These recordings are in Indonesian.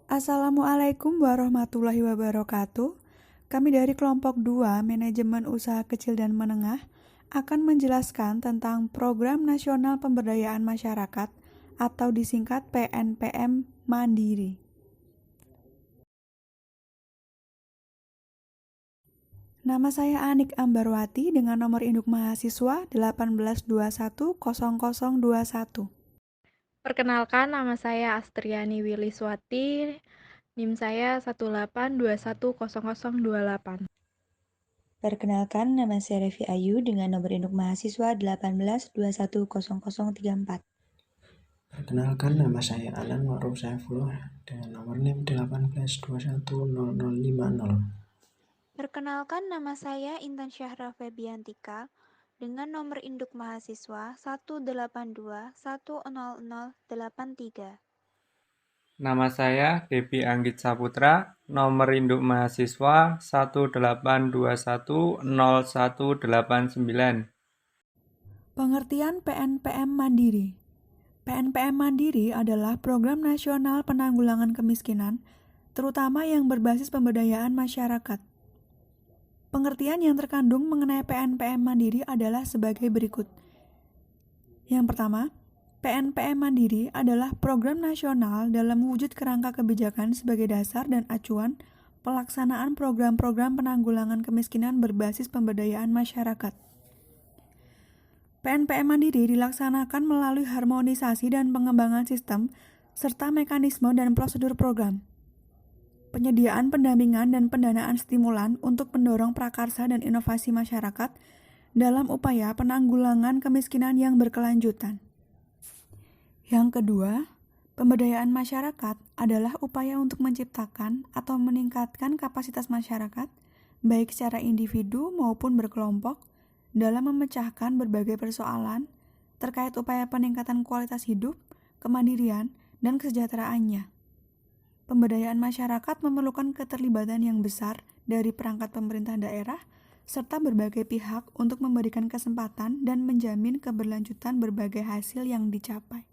Assalamualaikum warahmatullahi wabarakatuh. Kami dari kelompok 2 Manajemen Usaha Kecil dan Menengah akan menjelaskan tentang Program Nasional Pemberdayaan Masyarakat atau disingkat PNPM Mandiri. Nama saya Anik Ambarwati dengan nomor induk mahasiswa 18210021. Perkenalkan, nama saya Astriani Wiliswati, NIM saya 182100028. Perkenalkan, nama saya Revi Ayu dengan nomor induk mahasiswa 18210034. Perkenalkan, nama saya Alan Ma'ruf Saifullah dengan nomor NIM 18210050. Perkenalkan, nama saya Intan Syahra Febiantika dengan nomor induk mahasiswa 182100083. Nama saya Debi Anggit Saputra, nomor induk mahasiswa 182100189. Pengertian PNPM Mandiri. PNPM Mandiri adalah Program Nasional Penanggulangan Kemiskinan, terutama yang berbasis pemberdayaan masyarakat. Pengertian yang terkandung mengenai PNPM Mandiri adalah sebagai berikut. Yang pertama, PNPM Mandiri adalah program nasional dalam wujud kerangka kebijakan sebagai dasar dan acuan pelaksanaan program-program penanggulangan kemiskinan berbasis pemberdayaan masyarakat. PNPM Mandiri dilaksanakan melalui harmonisasi dan pengembangan sistem serta mekanisme dan prosedur program. Penyediaan pendampingan dan pendanaan stimulan untuk mendorong prakarsa dan inovasi masyarakat dalam upaya penanggulangan kemiskinan yang berkelanjutan. Yang kedua, pemberdayaan masyarakat adalah upaya untuk menciptakan atau meningkatkan kapasitas masyarakat, baik secara individu maupun berkelompok, dalam memecahkan berbagai persoalan terkait upaya peningkatan kualitas hidup, kemandirian, dan kesejahteraannya. Pemberdayaan masyarakat memerlukan keterlibatan yang besar dari perangkat pemerintah daerah serta berbagai pihak untuk memberikan kesempatan dan menjamin keberlanjutan berbagai hasil yang dicapai.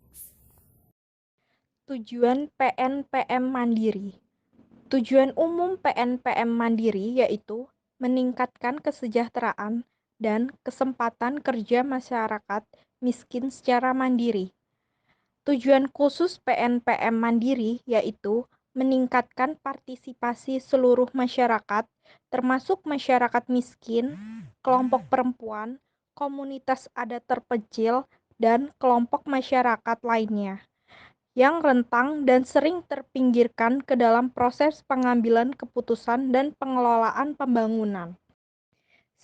Tujuan PNPM Mandiri. Tujuan umum PNPM Mandiri yaitu meningkatkan kesejahteraan dan kesempatan kerja masyarakat miskin secara mandiri. Tujuan khusus PNPM Mandiri yaitu meningkatkan partisipasi seluruh masyarakat, termasuk masyarakat miskin, kelompok perempuan, komunitas adat terpencil, dan kelompok masyarakat lainnya yang rentang dan sering terpinggirkan ke dalam proses pengambilan keputusan dan pengelolaan pembangunan.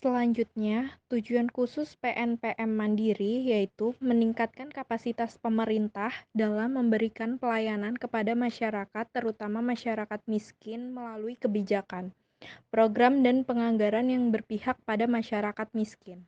Selanjutnya, tujuan khusus PNPM Mandiri yaitu meningkatkan kapasitas pemerintah dalam memberikan pelayanan kepada masyarakat, terutama masyarakat miskin melalui kebijakan, program dan penganggaran yang berpihak pada masyarakat miskin.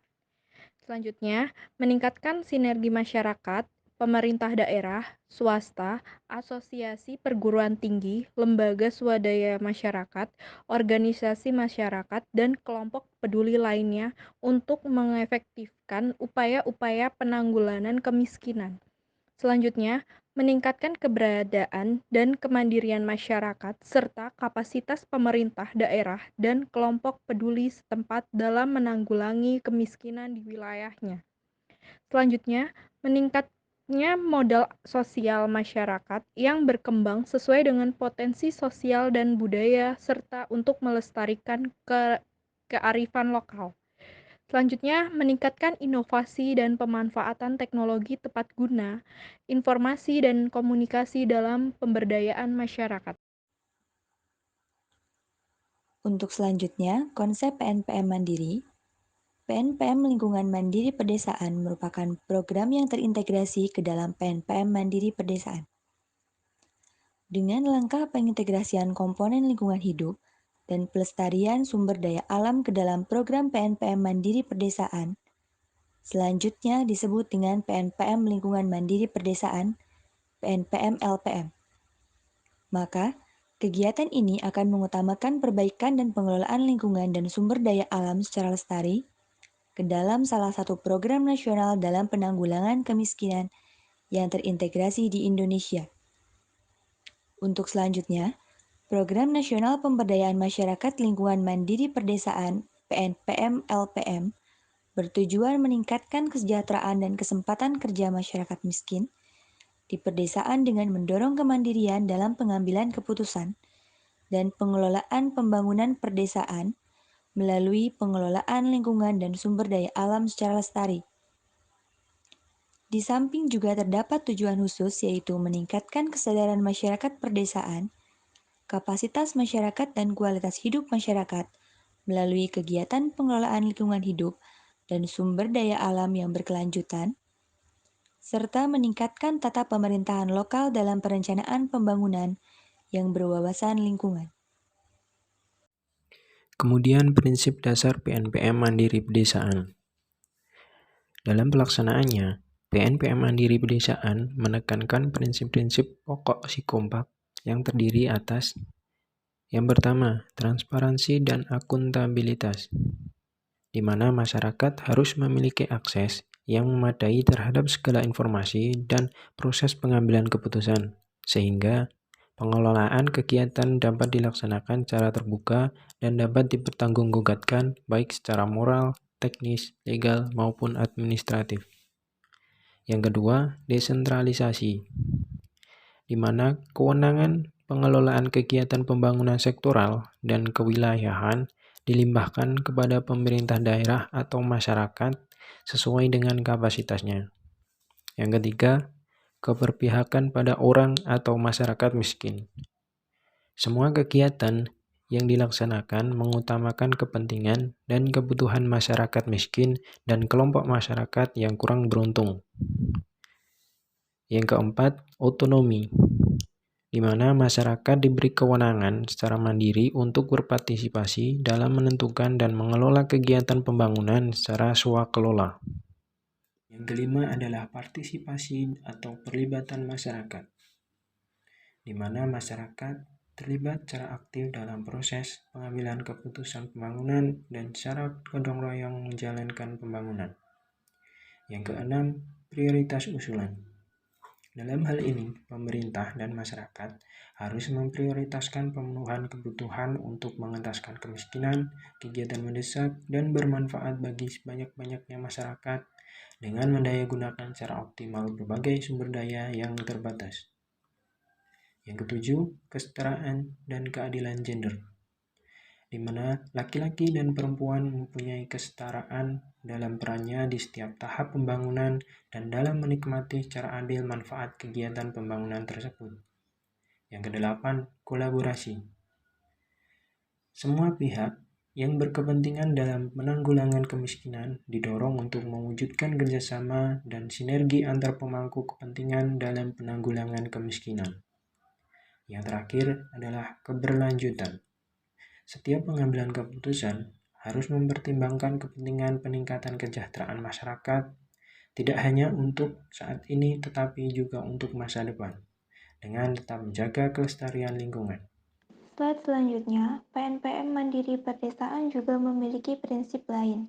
Selanjutnya, meningkatkan sinergi masyarakat, pemerintah daerah, swasta, asosiasi perguruan tinggi, lembaga swadaya masyarakat, organisasi masyarakat, dan kelompok peduli lainnya untuk mengefektifkan upaya-upaya penanggulangan kemiskinan. Selanjutnya, meningkatkan keberadaan dan kemandirian masyarakat serta kapasitas pemerintah daerah dan kelompok peduli setempat dalam menanggulangi kemiskinan di wilayahnya. Selanjutnya, meningkatnya modal sosial masyarakat yang berkembang sesuai dengan potensi sosial dan budaya serta untuk melestarikan kearifan lokal. Selanjutnya, meningkatkan inovasi dan pemanfaatan teknologi tepat guna, informasi dan komunikasi dalam pemberdayaan masyarakat. Untuk selanjutnya, konsep PNPM Mandiri. PNPM Lingkungan Mandiri Pedesaan merupakan program yang terintegrasi ke dalam PNPM Mandiri Pedesaan. Dengan langkah pengintegrasian komponen lingkungan hidup dan pelestarian sumber daya alam ke dalam program PNPM Mandiri Pedesaan, selanjutnya disebut dengan PNPM Lingkungan Mandiri Pedesaan, PNPM LPM. Maka, kegiatan ini akan mengutamakan perbaikan dan pengelolaan lingkungan dan sumber daya alam secara lestari ke dalam salah satu program nasional dalam penanggulangan kemiskinan yang terintegrasi di Indonesia. Untuk selanjutnya, Program Nasional Pemberdayaan Masyarakat Lingkungan Mandiri Perdesaan (PNPM-LPM) bertujuan meningkatkan kesejahteraan dan kesempatan kerja masyarakat miskin di pedesaan dengan mendorong kemandirian dalam pengambilan keputusan dan pengelolaan pembangunan perdesaan melalui pengelolaan lingkungan dan sumber daya alam secara lestari. Di samping juga terdapat tujuan khusus yaitu meningkatkan kesadaran masyarakat perdesaan, kapasitas masyarakat dan kualitas hidup masyarakat melalui kegiatan pengelolaan lingkungan hidup dan sumber daya alam yang berkelanjutan, serta meningkatkan tata pemerintahan lokal dalam perencanaan pembangunan yang berwawasan lingkungan. Kemudian prinsip dasar PNPM Mandiri Pedesaan. Dalam pelaksanaannya, PNPM Mandiri Pedesaan menekankan prinsip-prinsip pokok Sikompak yang terdiri atas yang pertama, transparansi dan akuntabilitas, di mana masyarakat harus memiliki akses yang memadai terhadap segala informasi dan proses pengambilan keputusan, sehingga pengelolaan kegiatan dapat dilaksanakan secara terbuka dan dapat dipertanggungjawabkan baik secara moral, teknis, legal, maupun administratif. Yang kedua, desentralisasi, di mana kewenangan pengelolaan kegiatan pembangunan sektoral dan kewilayahan dilimpahkan kepada pemerintah daerah atau masyarakat sesuai dengan kapasitasnya. Yang ketiga, keberpihakan pada orang atau masyarakat miskin. Semua kegiatan yang dilaksanakan mengutamakan kepentingan dan kebutuhan masyarakat miskin dan kelompok masyarakat yang kurang beruntung. Yang keempat, otonomi, di mana masyarakat diberi kewenangan secara mandiri untuk berpartisipasi dalam menentukan dan mengelola kegiatan pembangunan secara swakelola. Yang kelima adalah partisipasi atau perlibatan masyarakat, di mana masyarakat terlibat secara aktif dalam proses pengambilan keputusan pembangunan dan secara gotong royong menjalankan pembangunan. Yang keenam, prioritas usulan. Dalam hal ini, pemerintah dan masyarakat harus memprioritaskan pemenuhan kebutuhan untuk mengentaskan kemiskinan, kegiatan mendesak, dan bermanfaat bagi sebanyak-banyaknya masyarakat dengan mendayagunakan secara optimal berbagai sumber daya yang terbatas. Yang ketujuh, kesetaraan dan keadilan gender, di mana laki-laki dan perempuan mempunyai kesetaraan dalam perannya di setiap tahap pembangunan dan dalam menikmati secara adil manfaat kegiatan pembangunan tersebut. Yang kedelapan, kolaborasi. Semua pihak yang berkepentingan dalam penanggulangan kemiskinan didorong untuk mewujudkan kerjasama dan sinergi antar pemangku kepentingan dalam penanggulangan kemiskinan. Yang terakhir adalah keberlanjutan. Setiap pengambilan keputusan harus mempertimbangkan kepentingan peningkatan kesejahteraan masyarakat, tidak hanya untuk saat ini tetapi juga untuk masa depan, dengan tetap menjaga kelestarian lingkungan. Slide selanjutnya, PNPM Mandiri Perdesaan juga memiliki prinsip lain.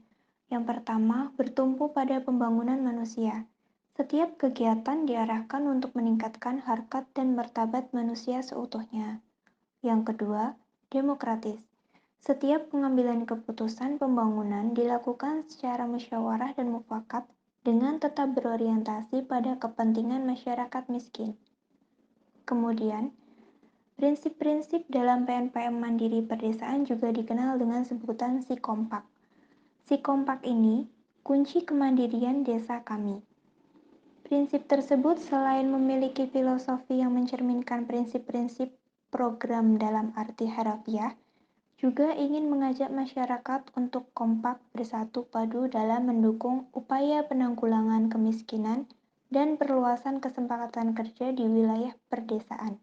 Yang pertama, bertumpu pada pembangunan manusia. Setiap kegiatan diarahkan untuk meningkatkan harkat dan martabat manusia seutuhnya. Yang kedua, demokratis. Setiap pengambilan keputusan pembangunan dilakukan secara musyawarah dan mufakat dengan tetap berorientasi pada kepentingan masyarakat miskin. Kemudian, prinsip-prinsip dalam PNPM Mandiri Perdesaan juga dikenal dengan sebutan Sikompak. Sikompak ini kunci kemandirian desa kami. Prinsip tersebut selain memiliki filosofi yang mencerminkan prinsip-prinsip program dalam arti harafiah, juga ingin mengajak masyarakat untuk kompak bersatu padu dalam mendukung upaya penanggulangan kemiskinan dan perluasan kesempatan kerja di wilayah perdesaan.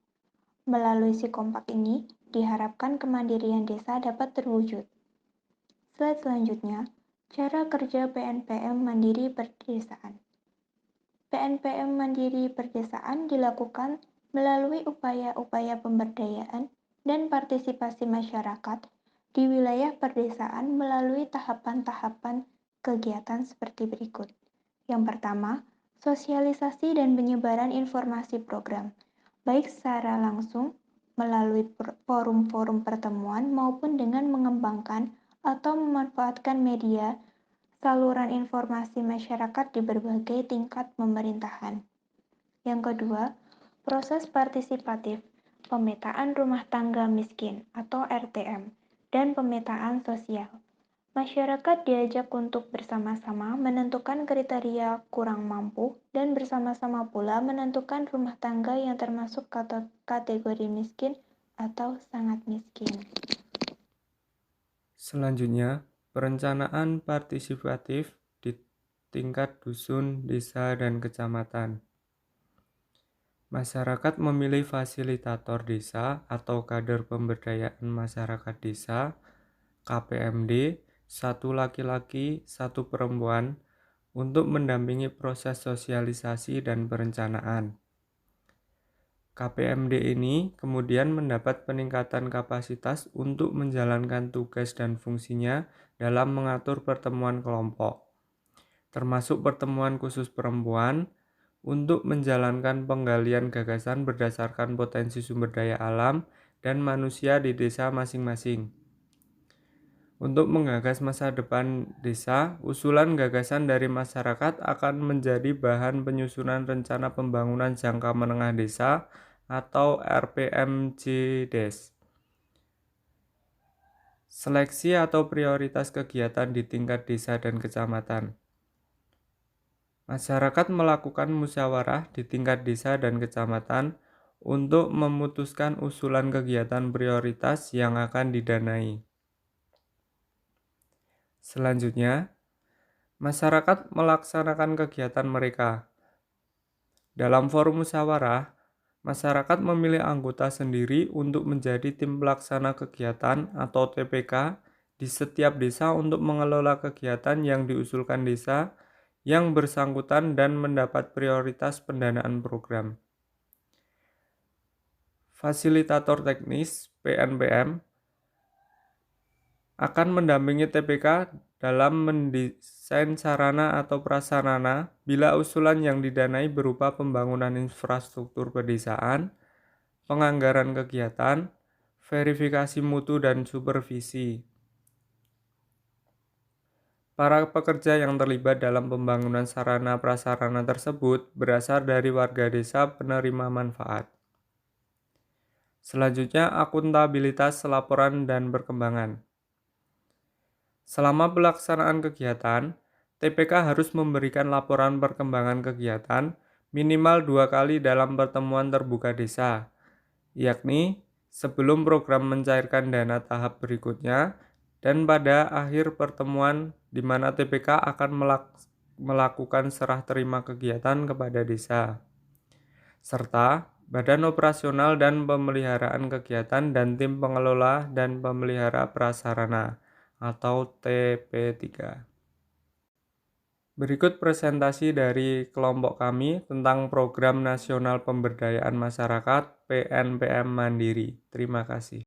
Melalui Sikompak ini, diharapkan kemandirian desa dapat terwujud. Slide selanjutnya, cara kerja PNPM Mandiri Perdesaan. PNPM Mandiri Perdesaan dilakukan melalui upaya-upaya pemberdayaan dan partisipasi masyarakat di wilayah perdesaan melalui tahapan-tahapan kegiatan seperti berikut. Yang pertama, sosialisasi dan penyebaran informasi program, baik secara langsung melalui forum-forum pertemuan maupun dengan mengembangkan atau memanfaatkan media saluran informasi masyarakat di berbagai tingkat pemerintahan. Yang kedua, proses partisipatif, pemetaan rumah tangga miskin atau RTM, dan pemetaan sosial. Masyarakat diajak untuk bersama-sama menentukan kriteria kurang mampu dan bersama-sama pula menentukan rumah tangga yang termasuk kategori miskin atau sangat miskin. Selanjutnya, perencanaan partisipatif di tingkat dusun, desa, dan kecamatan. Masyarakat memilih fasilitator desa atau kader pemberdayaan masyarakat desa, KPMD, satu laki-laki, satu perempuan, untuk mendampingi proses sosialisasi dan perencanaan. KPMD ini kemudian mendapat peningkatan kapasitas untuk menjalankan tugas dan fungsinya dalam mengatur pertemuan kelompok, termasuk pertemuan khusus perempuan, untuk menjalankan penggalian gagasan berdasarkan potensi sumber daya alam dan manusia di desa masing-masing. Untuk menggagas masa depan desa, usulan gagasan dari masyarakat akan menjadi bahan penyusunan rencana pembangunan jangka menengah desa atau RPMJDes. Seleksi atau prioritas kegiatan di tingkat desa dan kecamatan. Masyarakat melakukan musyawarah di tingkat desa dan kecamatan untuk memutuskan usulan kegiatan prioritas yang akan didanai. Selanjutnya, masyarakat melaksanakan kegiatan mereka. Dalam forum musyawarah, masyarakat memilih anggota sendiri untuk menjadi tim pelaksana kegiatan atau TPK di setiap desa untuk mengelola kegiatan yang diusulkan desa yang bersangkutan dan mendapat prioritas pendanaan program. Fasilitator teknis (PNPM) akan mendampingi TPK dalam mendesain sarana atau prasarana bila usulan yang didanai berupa pembangunan infrastruktur pedesaan, penganggaran kegiatan, verifikasi mutu dan supervisi. Para pekerja yang terlibat dalam pembangunan sarana prasarana tersebut berasal dari warga desa penerima manfaat. Selanjutnya, akuntabilitas laporan dan perkembangan. Selama pelaksanaan kegiatan, TPK harus memberikan laporan perkembangan kegiatan minimal 2 kali dalam pertemuan terbuka desa, yakni sebelum program mencairkan dana tahap berikutnya dan pada akhir pertemuan di mana TPK akan melakukan serah terima kegiatan kepada desa, serta Badan Operasional dan Pemeliharaan Kegiatan dan Tim Pengelola dan Pemelihara Prasarana atau TP3. Berikut presentasi dari kelompok kami tentang Program Nasional Pemberdayaan Masyarakat PNPM Mandiri. Terima kasih.